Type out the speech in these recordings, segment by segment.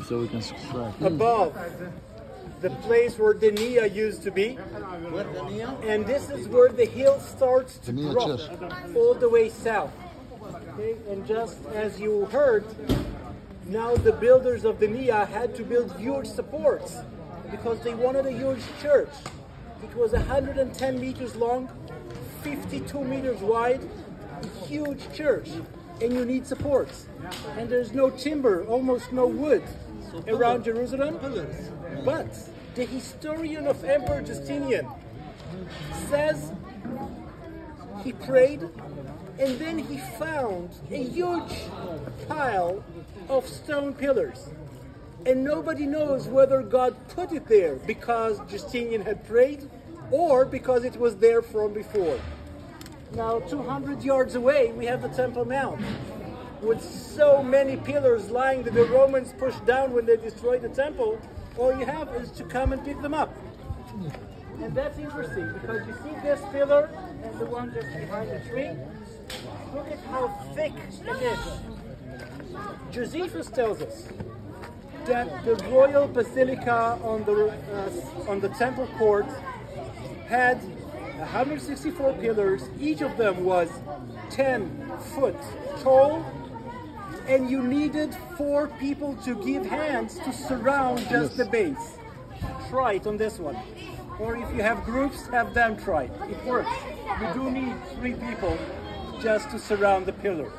So we can subtract. Above the place where the Nia used to be, and this is where the hill starts to drop all the way south. Okay, and just as you heard, now the builders of the Nia had to build huge supports because they wanted a huge church. It was 110 meters long, 52 meters wide, a huge church, and you need supports. And there's no timber, almost no wood around Jerusalem. But the historian of Emperor Justinian says he prayed and then he found a huge pile of stone pillars. And nobody knows whether God put it there because Justinian had prayed or because it was there from before. Now, 200 yards away, we have the Temple Mount with so many pillars lying that the Romans pushed down when they destroyed the temple. All you have is to come and pick them up. And that's interesting because you see this pillar and the one just behind the tree. Look at how thick it is. Josephus tells us that the royal basilica on the temple court had 164 pillars. Each of them was 10 foot tall, and you needed 4 people to give hands to surround just the base. Try it on this one. Or if you have groups, have them try it. It works. You do need 3 people just to surround the pillar.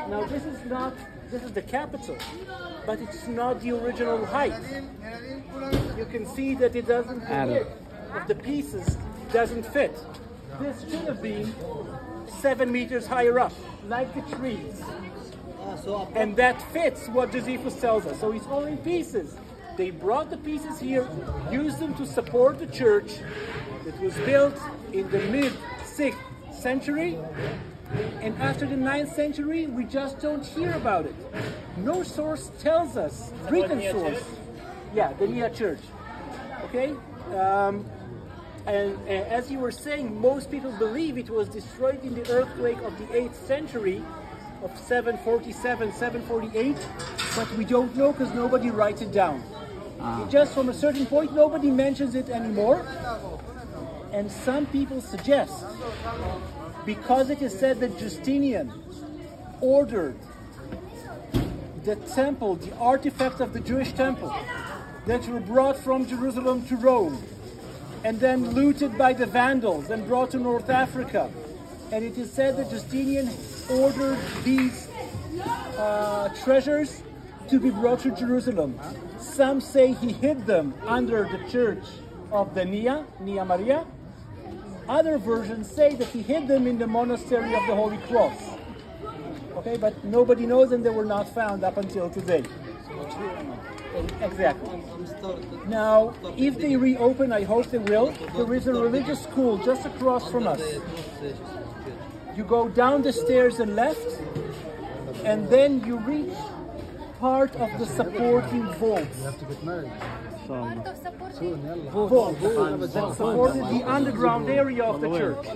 Now this is the capital, but it's not the original height. You can see that it doesn't fit. Of the pieces doesn't fit. This should have been 7 meters higher up, like the trees. And that fits what Josephus tells us. So it's all in pieces. They brought the pieces here, used them to support the church. It was built in the mid-6th century. And after the 9th century, we just don't hear about it. No source tells us, written source. Yeah, the Nia Church. Okay? And as you were saying, most people believe it was destroyed in the earthquake of the 8th century of 747, 748, but we don't know because nobody writes it down. Just from a certain point, nobody mentions it anymore. And some people suggest, because it is said that Justinian ordered the temple, the artifacts of the Jewish temple, that were brought from Jerusalem to Rome, and then looted by the Vandals and brought to North Africa. And it is said that Justinian ordered these treasures to be brought to Jerusalem. Some say he hid them under the church of the Nia Maria. Other versions say that he hid them in the monastery of the Holy Cross. Okay, but nobody knows, and they were not found up until today. Exactly. Now, if they reopen, I hope they will, there is a religious school just across from us. You go down the stairs and left, and then you reach part of the supporting vaults. Vaults that supported the underground area of the church.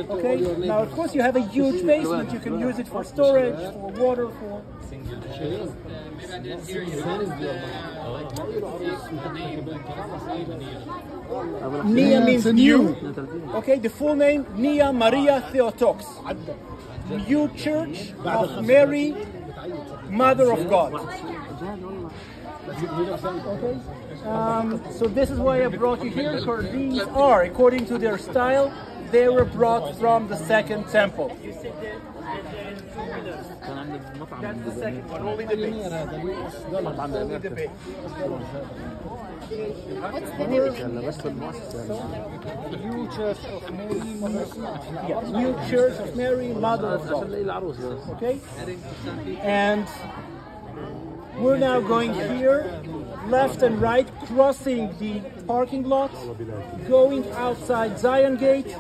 Okay? Now, of course, you have a huge basement. You can use it for storage, for water, for... Nia means new. Okay, the full name, Nia Maria Theotokos. New Church of Mary, Mother of God. Okay? So this is why I brought you here, because these are, according to their style, they were brought from the Second Temple. That's the second one, only the base. Only the base. What's the New Church of Mary, yes, New Church of Mary, Mother of God. Okay? And we're now going here, left and right, crossing the parking lot, going outside Zion Gate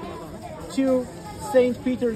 to St. Peter.